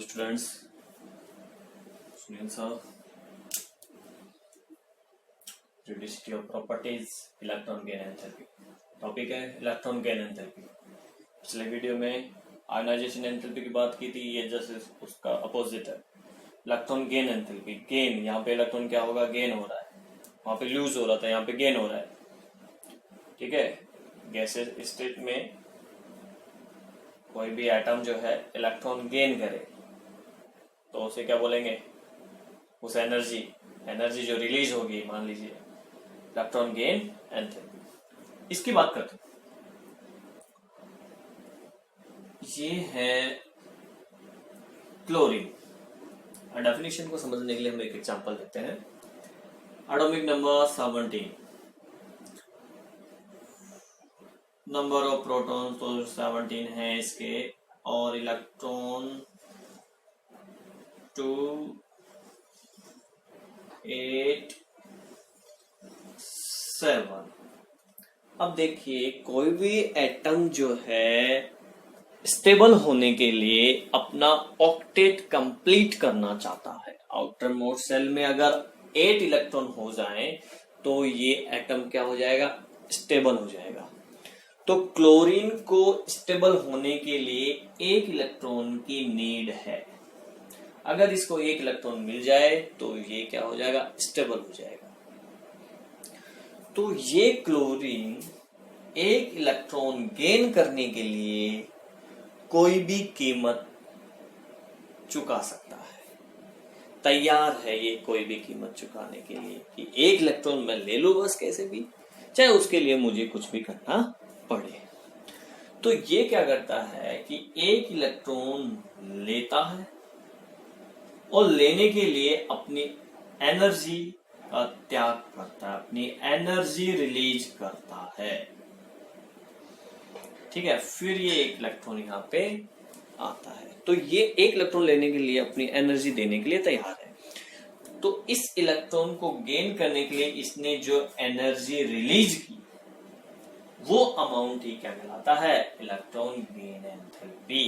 Students, Sunil sir, periodicity of properties electron gain enthalpy. Topic है electron gain enthalpy. पिछले video में ionization enthalpy की बात की थी, ये जैसे उसका अपोजिट है इलेक्ट्रॉन गेन एंथैल्पी। गेन, यहाँ पे इलेक्ट्रॉन क्या होगा, गेन हो रहा है, वहां पे लूज हो रहा था, यहाँ पे गेन हो रहा है। ठीक है, गैसेस स्टेट में कोई भी एटम जो है इलेक्ट्रॉन गेन करे तो उसे क्या बोलेंगे, उस एनर्जी जो रिलीज होगी, मान लीजिए इलेक्ट्रॉन गेन एंथैल्पी। इसकी बात करते हैं। ये है क्लोरीन। डेफिनेशन को समझने के लिए हम एक एग्जांपल देते हैं। Atomic number 17, number of proton तो 17 है इसके, और इलेक्ट्रॉन 2 8 7। अब देखिए, कोई भी एटम जो है स्टेबल होने के लिए अपना ऑक्टेट कंप्लीट करना चाहता है। आउटर मोस्ट शेल में अगर 8 इलेक्ट्रॉन हो जाएं तो ये एटम क्या हो जाएगा, स्टेबल हो जाएगा। तो क्लोरीन को स्टेबल होने के लिए 1 इलेक्ट्रॉन की नीड है। अगर इसको 1 इलेक्ट्रॉन मिल जाए तो ये क्या हो जाएगा, स्टेबल हो जाएगा। तो ये क्लोरीन 1 इलेक्ट्रॉन गेन करने के लिए कोई भी कीमत चुका सकता है, तैयार है ये कोई भी कीमत चुकाने के लिए कि 1 इलेक्ट्रॉन मैं ले लूं बस कैसे भी, चाहे उसके लिए मुझे कुछ भी करना पड़े। तो ये क्या करता है कि 1 इलेक्ट्रॉन लेता है और लेने के लिए अपनी एनर्जी का त्याग करता है, अपनी एनर्जी रिलीज करता है। ठीक है, फिर ये 1 इलेक्ट्रॉन यहाँ पे आता है। तो ये 1 इलेक्ट्रॉन लेने के लिए अपनी एनर्जी देने के लिए तैयार है। तो इस इलेक्ट्रॉन को गेन करने के लिए इसने जो एनर्जी रिलीज की वो अमाउंट ही क्या कहलाता है, electron gain enthalpy.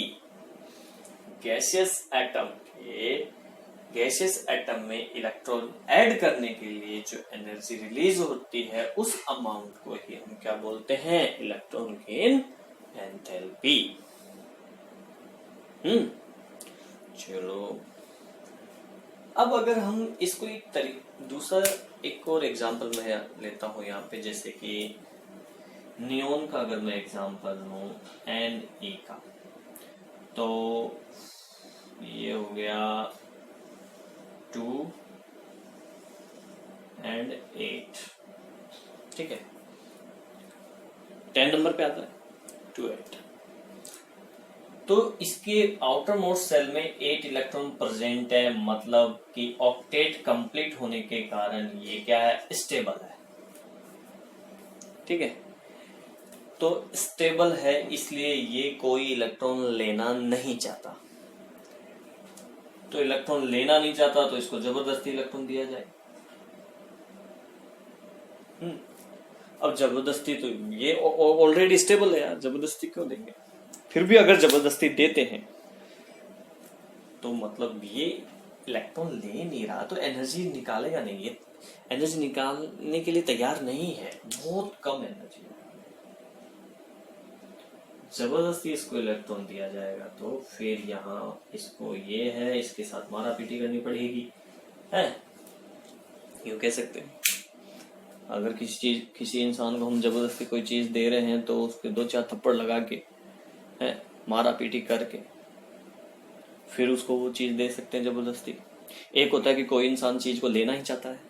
Gaseous atom में इलेक्ट्रॉन ऐड करने के लिए जो एनर्जी रिलीज होती है उस अमाउंट को ही हम क्या बोलते हैं, इलेक्ट्रॉन गेन एंथैल्पी। चलो, अब अगर हम इसको एक और एग्जांपल में लेता हूं यहाँ पे, जैसे कि नियोन का अगर मैं एग्जांपल लूं Na का, तो ये हो गया 2 and 8। ठीक है, 10 नंबर पे आता है 2 8। तो इसके आउटर मोस्ट सेल में 8 इलेक्ट्रॉन प्रेजेंट है, मतलब कि ऑक्टेट कंप्लीट होने के कारण ये क्या है, स्टेबल है। ठीक है, तो स्टेबल है इसलिए ये कोई इलेक्ट्रॉन लेना नहीं चाहता। तो इलेक्ट्रॉन लेना नहीं चाहता तो इसको जबरदस्ती इलेक्ट्रॉन दिया जाए। अब जबरदस्ती, तो ये ऑलरेडी स्टेबल है यार, जबरदस्ती क्यों देंगे। फिर भी अगर जबरदस्ती देते हैं तो मतलब ये इलेक्ट्रॉन ले नहीं रहा तो एनर्जी निकालेगा नहीं, ये एनर्जी निकालने के लिए तैयार नहीं है, बहुत कम एनर्जी। जबरदस्ती इसको इलेक्ट्रॉन दिया जाएगा तो फिर यहाँ इसको ये है, इसके साथ मारा पीटी करनी पड़ेगी, है यूं कह सकते हैं। अगर किसी इंसान को हम जबरदस्ती कोई चीज दे रहे हैं तो उसके 2-4 थप्पड़ लगा के, है मारा पीटी करके, फिर उसको वो चीज दे सकते हैं जबरदस्ती। एक होता है कि कोई इंसान चीज को लेना ही चाहता है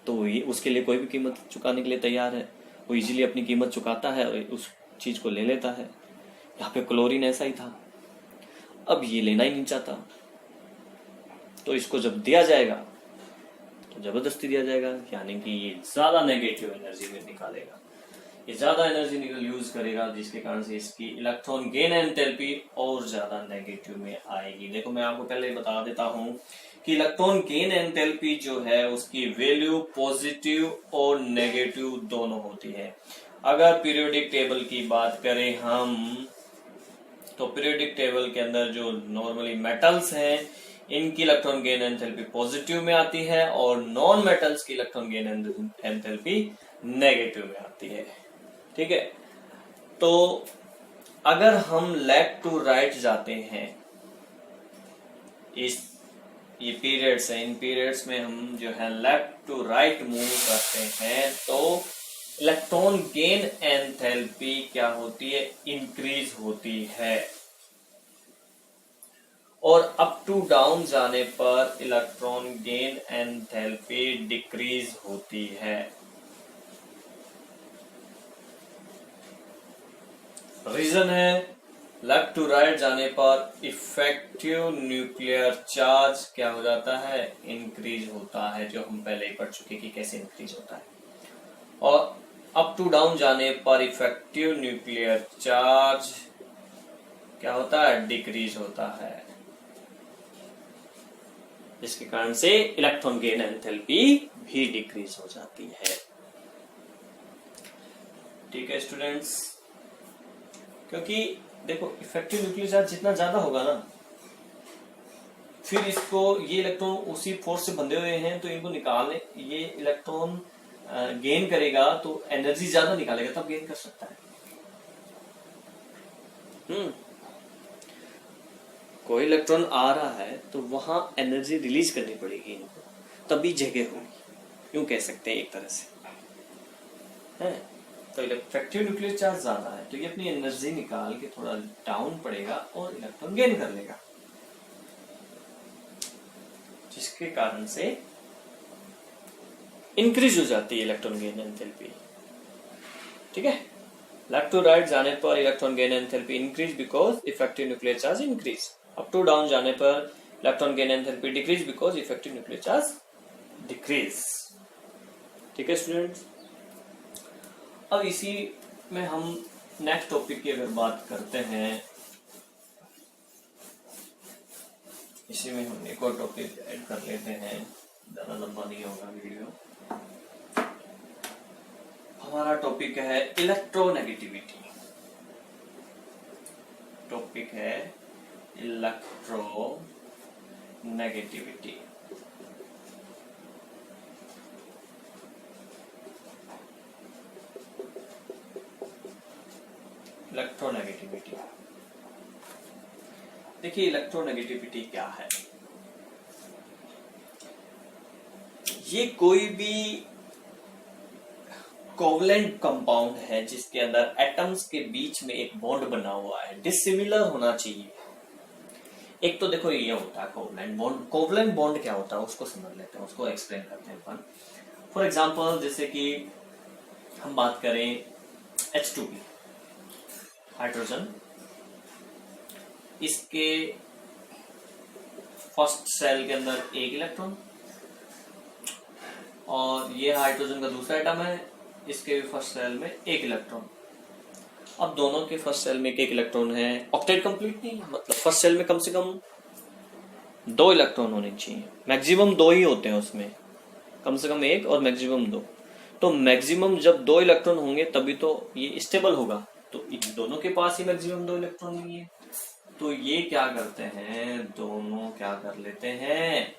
तो ये उसके लिए कोई भी कीमत चुकाने के लिए तैयार है, वो इजीली अपनी कीमत चुकाता है और उस चीज को ले लेता है। यहाँ पे क्लोरीन ऐसा ही था, अब ये लेना ही नहीं चाहता तो इसको जब दिया जाएगा तो जबरदस्ती दिया जाएगा, यानी कि ये ज्यादा नेगेटिव एनर्जी में निकालेगा, ये ज्यादा एनर्जी यूज करेगा, जिसके कारण से इसकी इलेक्ट्रॉन गेन एंथैल्पी और ज्यादा नेगेटिव में आएगी। देखो, मैं आपको पहले बता देता हूं कि इलेक्ट्रॉन गेन एंथैल्पी जो है उसकी वैल्यू पॉजिटिव और नेगेटिव दोनों होती है। अगर पीरियोडिक टेबल की बात करें हम तो पीरियोडिक टेबल के अंदर जो नॉर्मली मेटल्स हैं इनकी इलेक्ट्रॉन गेन एंथैल्पी पॉजिटिव में आती है और नॉन मेटल्स की इलेक्ट्रॉन गेन एंथैल्पी नेगेटिव में आती है। ठीक है, तो अगर हम लेफ्ट टू राइट जाते हैं, ये पीरियड्स हैं, इन पीरियड्स में हम जो है लेफ्ट टू राइट मूव करते हैं तो इलेक्ट्रॉन गेन एंथैल्पी क्या होती है, इंक्रीज होती है। और अप टू डाउन जाने पर इलेक्ट्रॉन गेन एंथैल्पी डिक्रीज होती है। रीजन है लेफ्ट टू राइट जाने पर इफेक्टिव न्यूक्लियर चार्ज क्या हो जाता है, इंक्रीज होता है, जो हम पहले ही पढ़ चुके कि कैसे इंक्रीज होता है। और अप टू डाउन जाने पर इफेक्टिव न्यूक्लियर चार्ज क्या होता है, डिक्रीज होता है, जिसके कारण से इलेक्ट्रॉन गेन एंथैल्पी भी डिक्रीज हो जाती है। ठीक है स्टूडेंट्स, क्योंकि देखो इफेक्टिव न्यूक्लियर चार्ज जितना ज्यादा होगा ना, फिर इसको ये इलेक्ट्रॉन उसी फोर्स से बंधे हुए हैं तो इनको निकालने, ये इलेक्ट्रॉन गेन करेगा तो एनर्जी ज्यादा निकालेगा तब गेन कर सकता है। कोई इलेक्ट्रॉन आ रहा है तो वहां एनर्जी रिलीज करनी पड़ेगी इनको, तभी जगह होगी, यूं कह सकते हैं एक तरह से है। तो इफेक्टिव न्यूक्लियर चार्ज ज्यादा है तो ये अपनी एनर्जी निकाल के थोड़ा डाउन पड़ेगा और इलेक्ट्रॉन गेन कर लेगा, जिसके कारण से इंक्रीज हो जाती है इलेक्ट्रॉन गेन एंथैल्पी। ठीक है, लेफ्ट टू राइट जाने पर electron gain enthalpy increase because effective nuclear charge increase. Up to down जाने पर electron gain enthalpy decrease because effective nuclear charge decrease. ठीक है स्टूडेंट्स, अब इसी में हम नेक्स्ट टॉपिक की अगर बात करते हैं, इसी में हम एक और टॉपिक ऐड कर लेते हैं, ज्यादा लंबा नहीं होगा वीडियो। हमारा टॉपिक है इलेक्ट्रोनेगेटिविटी। टॉपिक है इलेक्ट्रोनेगेटिविटी। इलेक्ट्रोनेगेटिविटी, देखिए इलेक्ट्रोनेगेटिविटी क्या है। ये कोई भी कोवलेंट कंपाउंड है जिसके अंदर एटम्स के बीच में एक बॉन्ड बना हुआ है, डिसिमिलर होना चाहिए। एक तो देखो ये होता है कोवलेंट बॉन्ड। कोवलेंट बॉन्ड क्या होता है उसको समझ लेते हैं, उसको एक्सप्लेन करते हैं अपन। फॉर एग्जांपल जैसे कि हम बात करें H2P, हाइड्रोजन, इसके फर्स्ट सेल के अंदर एक इलेक्ट्रॉन, और ये हाइड्रोजन का दूसरा एटम है, इसके भी फर्स्ट सेल में एक इलेक्ट्रॉन। अब दोनों के फर्स्ट सेल में एक एक इलेक्ट्रॉन है, ऑक्टेट कंप्लीट नहीं है, मतलब फर्स्ट सेल में कम से कम 2 इलेक्ट्रॉन होने चाहिए, मैक्सिमम 2 ही होते हैं उसमें, कम से कम 1 और मैक्सिमम 2। तो मैक्सिमम जब 2 इलेक्ट्रॉन होंगे तभी तो ये स्टेबल होगा, तो इन दोनों के पास ही मैक्सिमम 2 इलेक्ट्रॉन नहीं है, तो ये क्या करते हैं, दोनों क्या कर लेते हैं,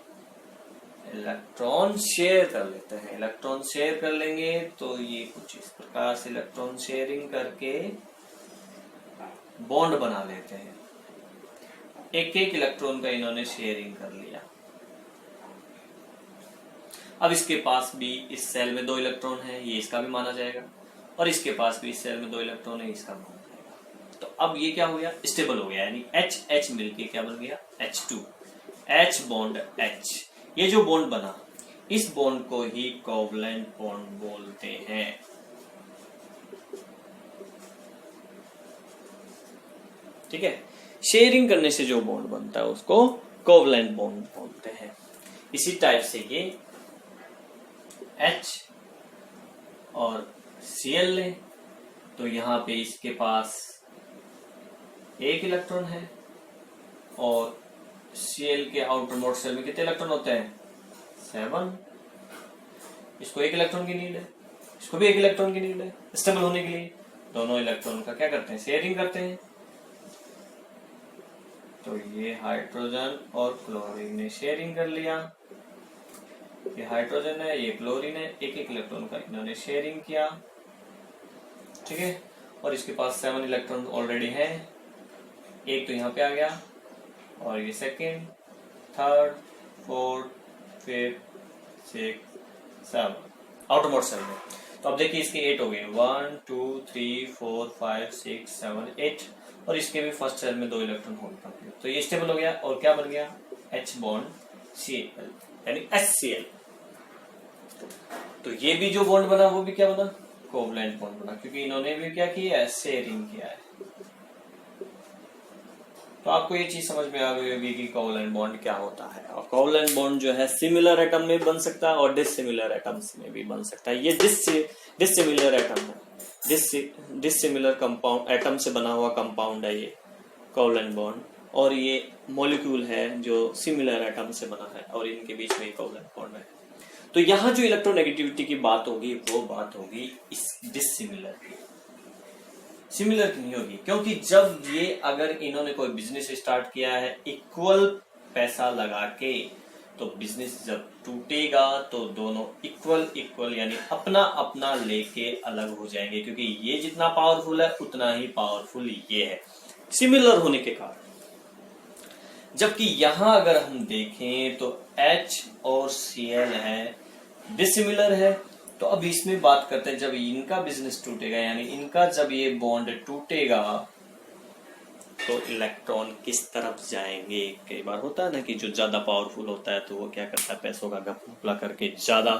इलेक्ट्रॉन शेयर कर लेते हैं। इलेक्ट्रॉन शेयर कर लेंगे तो ये कुछ इस प्रकार से इलेक्ट्रॉन शेयरिंग करके बॉन्ड बना लेते हैं। एक एक इलेक्ट्रॉन का इन्होंने शेयरिंग कर लिया। अब इसके पास भी इस सेल में 2 इलेक्ट्रॉन है, ये इसका भी माना जाएगा, और इसके पास भी इस सेल में 2 इलेक्ट्रॉन है, इसका माना जाएगा। तो अब ये क्या हो गया, स्टेबल हो गया, यानी H H मिलके क्या बन गया, H2, H बॉन्ड H। ये जो बॉन्ड बना, इस बॉन्ड को ही कोवलेंट बॉन्ड बोलते हैं। ठीक है, शेयरिंग करने से जो बॉन्ड बनता है उसको कोवलेंट बॉन्ड बोलते हैं। इसी टाइप से ये H और Cl लें तो यहां पे इसके पास एक इलेक्ट्रॉन है, और Cl के आउटर मोस्ट सेल में कितने इलेक्ट्रॉन होते हैं, 7। इसको एक इलेक्ट्रॉन की नीड है, इसको भी एक इलेक्ट्रॉन की नीड है स्टेबल होने के लिए। दोनों इलेक्ट्रॉन का क्या करते हैं, शेयरिंग करते हैं। तो ये हाइड्रोजन और क्लोरीन ने शेयरिंग कर लिया। ये हाइड्रोजन है, ये क्लोरीन है, एक एक इलेक्ट्रॉन का इन्होंने शेयरिंग किया। ठीक है, और इसके पास 7 इलेक्ट्रॉन ऑलरेडी है। एक तो यहाँ पे आ गया, और ये second, third, fourth, fifth, six, 7 outermost shell में। तो अब देखिए इसके 8 हो गए, 1 2 3 4 5 6 7 8, और इसके भी फर्स्ट सेल में 2 इलेक्ट्रॉन होने कंप्लीट। तो ये स्टेबल हो गया, और क्या बन गया, H बॉन्ड Cl यानी HCl। तो ये भी जो बॉन्ड बना वो भी क्या बना, कोवलेंट बॉन्ड बना, क्योंकि इन्होंने भी क्या किया है, शेयरिंग किया है। तो आपको ये चीज समझ में आ गई होगी कि कोवलेंट बॉन्ड क्या होता है। और कोवलेंट बॉन्ड जो है सिमिलर एटम में बन सकता है और डिसिमिलर एटम्स में भी बन सकता है। ये डिसिमिलर एटम है, डिसिमिलर कंपाउंड एटम से बना हुआ कंपाउंड है ये कोवलेंट बॉन्ड, और ये मॉलिक्यूल है जो सिमिलर एटम से बना है, और इनके बीच में कोवलेंट बॉन्ड है। तो यहाँ जो इलेक्ट्रोनेगेटिविटी की बात होगी वो बात होगी इस डिसिमिलर की, सिमिलर की नहीं होगी। क्योंकि जब ये अगर इन्होंने कोई बिजनेस स्टार्ट किया है इक्वल पैसा लगा के, तो बिजनेस जब टूटेगा तो दोनों इक्वल यानी अपना अपना लेके अलग हो जाएंगे, क्योंकि ये जितना पावरफुल है उतना ही पावरफुल ये है, सिमिलर होने के कारण। जबकि यहां अगर हम देखें तो H और Cl है, डिसिमिलर है। तो अब इसमें बात करते हैं, जब इनका बिजनेस टूटेगा यानी इनका जब ये बॉन्ड टूटेगा तो इलेक्ट्रॉन किस तरफ जाएंगे। कई बार होता है ना कि जो ज्यादा पावरफुल होता है तो वो क्या करता है, पैसों का घपला करके ज्यादा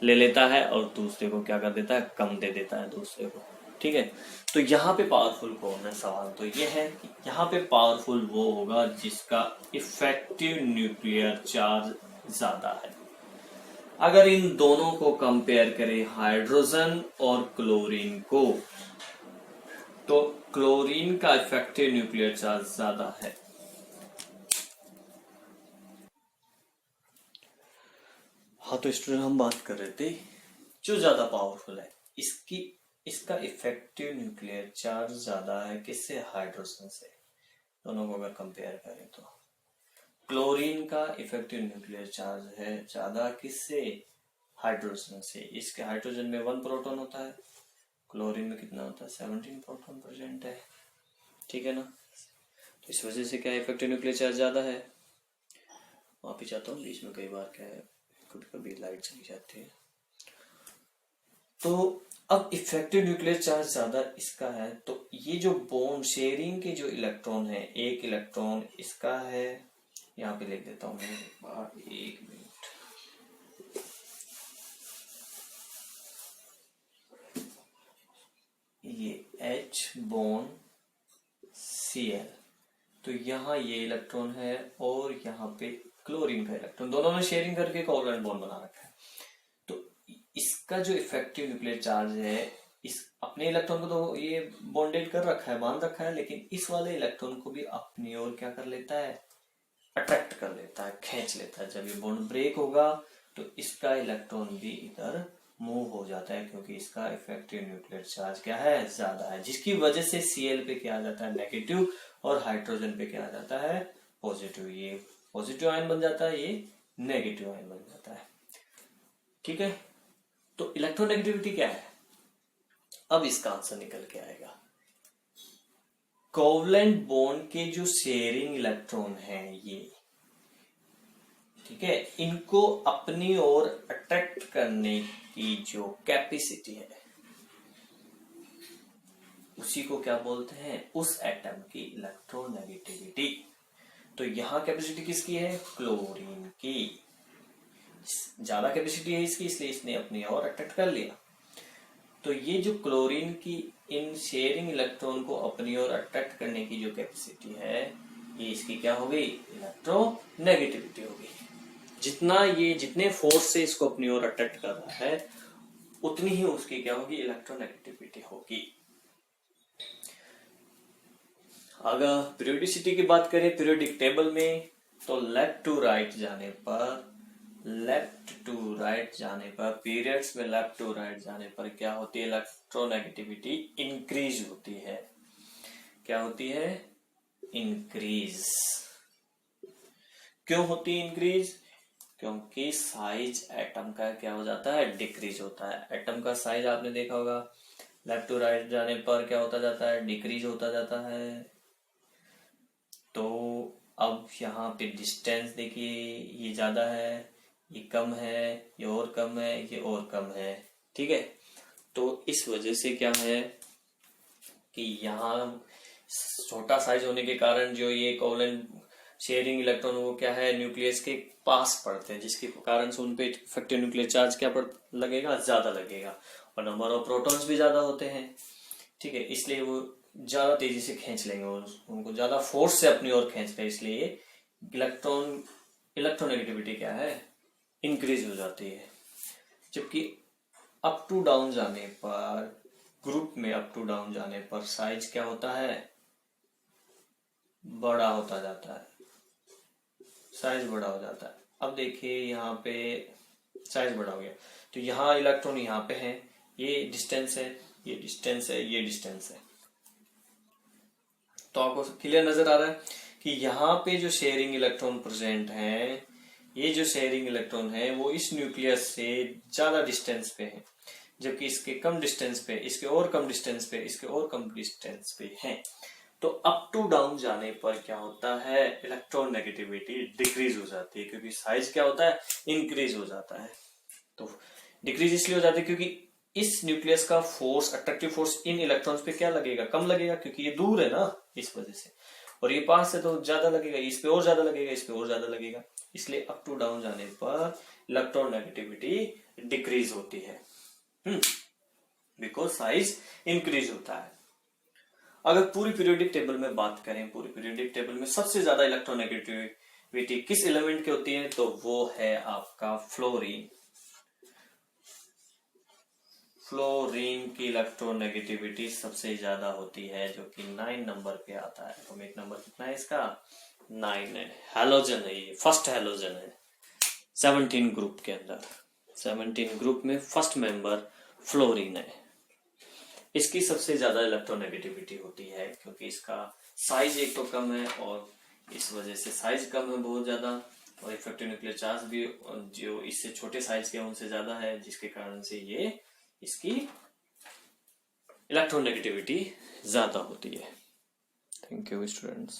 ले लेता है और दूसरे को क्या कर देता है, कम दे देता है दूसरे को। ठीक है, तो यहाँ पे पावरफुल कौन है, सवाल तो ये है कि यहाँ पे पावरफुल वो होगा जिसका इफेक्टिव न्यूक्लियर चार्ज ज्यादा है। अगर इन दोनों को कंपेयर करें, हाइड्रोजन और क्लोरीन को, तो क्लोरीन का इफेक्टिव न्यूक्लियर चार्ज ज्यादा है। हाँ, तो स्टूडेंट हम बात कर रहे थे जो ज्यादा पावरफुल है इसका इफेक्टिव न्यूक्लियर चार्ज ज्यादा है किससे, हाइड्रोजन से। दोनों को अगर कंपेयर करें तो क्लोरीन का इफेक्टिव न्यूक्लियर चार्ज है ज्यादा किससे, हाइड्रोजन से। इसके हाइड्रोजन में 1 प्रोटॉन होता है, क्लोरीन में कितना होता है, 17 प्रोटॉन प्रेजेंट है। ठीक है ना, तो इस वजह से क्या इफेक्टिव न्यूक्लियर चार्ज ज्यादा है। वापिस जाता हूँ, बीच में कई बार क्या है कभी कभी लाइट चली जाती है। तो अब इफेक्टिव न्यूक्लियर चार्ज ज्यादा इसका है, तो ये जो बॉन्ड शेयरिंग के जो इलेक्ट्रॉन है, एक इलेक्ट्रॉन इसका है, यहाँ पे लिख देता हूँ मैं एक मिनट, ये H बॉन्ड Cl, तो यहाँ ये इलेक्ट्रॉन है और यहाँ पे क्लोरीन का इलेक्ट्रॉन, दोनों ने शेयरिंग करके कोवलेंट बॉन्ड बना रखा है। तो इसका जो इफेक्टिव न्यूक्लियर चार्ज है, इस अपने इलेक्ट्रॉन को तो ये बॉन्डेड कर रखा है, बांध रखा है, लेकिन इस वाले इलेक्ट्रॉन को भी अपनी ओर क्या कर लेता है, अट्रैक्ट कर लेता है, खींच लेता है। जब ये बॉन्ड ब्रेक होगा तो इसका इलेक्ट्रॉन भी इधर मूव हो जाता है, क्योंकि इसका इफेक्टिव न्यूक्लियर चार्ज क्या है, ज्यादा है, जिसकी वजह से Cl पे क्या आ जाता है, नेगेटिव, और हाइड्रोजन पे क्या आ जाता है, पॉजिटिव। ये पॉजिटिव आयन बन जाता है, ये नेगेटिव आयन बन जाता है। ठीक है, तो इलेक्ट्रोनेगेटिविटी क्या है, अब इसका आंसर निकल के आएगा। कोवलेंट बॉन्ड के जो शेयरिंग इलेक्ट्रॉन हैं ये, ठीक है, इनको अपनी ओर अट्रैक्ट करने की जो कैपेसिटी है उसी को क्या बोलते हैं, उस एटम की इलेक्ट्रोनेगेटिविटी। तो यहां कैपेसिटी किसकी है, क्लोरीन की, ज्यादा कैपेसिटी है इसकी, इसलिए इसने अपनी ओर अट्रैक्ट कर लिया। तो ये जो क्लोरीन की इन शेयरिंग इलेक्ट्रॉन को अपनी ओर अट्रैक्ट करने की जो कैपेसिटी है, ये इसकी क्या हो गई, इलेक्ट्रोनेगेटिविटी हो गई। जितने फोर्स से इसको अपनी ओर अट्रैक्ट कर रहा है उतनी ही उसकी क्या होगी, इलेक्ट्रोनेगेटिविटी होगी। अगर पीरियोडिसिटी की बात करें पीरियोडिक टेबल में, तो लेफ्ट टू राइट जाने पर पीरियड्स में लेफ्ट टू राइट जाने पर क्या होती है, इलेक्ट्रोनेगेटिविटी इंक्रीज होती है। क्या होती है, इंक्रीज। क्यों होती है इंक्रीज? क्योंकि साइज एटम का क्या हो जाता है, डिक्रीज होता है। एटम का साइज आपने देखा होगा लेफ्ट टू राइट जाने पर क्या होता जाता है, डिक्रीज होता जाता है। तो अब यहाँ पे डिस्टेंस देखिए, ये ज्यादा है, ये कम है, ये और कम है, ये और कम है, ठीक है। तो इस वजह से क्या है कि यहाँ छोटा साइज होने के कारण जो ये कोवलेंट शेयरिंग इलेक्ट्रॉन वो क्या है, न्यूक्लियस के पास पड़ते हैं, जिसके कारण से उनपे इफेक्टिव न्यूक्लियर चार्ज क्या लगेगा, ज्यादा लगेगा, और नंबर ऑफ प्रोटॉन्स भी ज्यादा होते हैं, ठीक है। इसलिए वो ज्यादा तेजी से खींच लेंगे, उनको ज्यादा फोर्स से अपनी ओर खींच रहे, इसलिए इलेक्ट्रोनेगेटिविटी क्या है, इंक्रीज हो जाती है। जबकि अप टू डाउन जाने पर, ग्रुप में अप टू डाउन जाने पर साइज क्या होता है, बड़ा होता जाता है, साइज बड़ा हो जाता है। अब देखिए यहाँ पे साइज बड़ा हो गया, तो यहाँ इलेक्ट्रॉन यहाँ पे है, ये डिस्टेंस है, ये डिस्टेंस है, ये डिस्टेंस है। तो आपको क्लियर नजर आ रहा है कि यहाँ पे जो शेयरिंग इलेक्ट्रॉन प्रेजेंट है, ये जो शेयरिंग इलेक्ट्रॉन है वो इस न्यूक्लियस से ज्यादा डिस्टेंस पे है, जबकि इसके कम डिस्टेंस पे, इसके और कम डिस्टेंस पे, इसके और कम डिस्टेंस पे है। तो अप टू डाउन जाने पर क्या होता है, इलेक्ट्रॉन नेगेटिविटी डिक्रीज हो जाती है, क्योंकि साइज क्या होता है, इंक्रीज हो जाता है। तो डिक्रीज इसलिए हो जाती है क्योंकि इस न्यूक्लियस का force, attractive force in electrons पे क्या लगेगा, कम लगेगा, क्योंकि ये दूर है ना, इस वजह से। और ये पास है तो ज्यादा लगेगा, इस पे और ज्यादा लगेगा, इस पे और ज्यादा लगेगा। इसलिए अप टू डाउन जाने पर इलेक्ट्रॉन नेगेटिविटी डिक्रीज होती है, बिकॉज साइज इंक्रीज होता है। अगर पूरी पीरियोडिक टेबल में बात करें, पूरी पीरियोडिक टेबल में सबसे ज्यादा इलेक्ट्रोनेगेटिविटी किस एलिमेंट की होती है, तो वो है आपका फ्लोरीन। फ्लोरीन की इलेक्ट्रोनेगेटिविटी सबसे ज्यादा होती है, जो कि 9 नंबर पे आता है। एटॉमिक नंबर कितना है इसका, 9 है। हैलोजन है, ये फर्स्ट हैलोजन है 17 ग्रुप के अंदर। 17 ग्रुप में फर्स्ट मेंबर फ्लोरीन है। इसकी सबसे ज्यादा इलेक्ट्रोनेगेटिविटी होती है, क्योंकि इसका साइज एक तो कम है, और इस वजह से साइज कम है बहुत ज्यादा, और इफेक्टिव न्यूक्लियर चार्ज भी जो इससे छोटे साइज के हैं उनसे ज्यादा है, जिसके कारण से ये इसकी इलेक्ट्रोनेगेटिविटी ज्यादा होती है। Thank you students.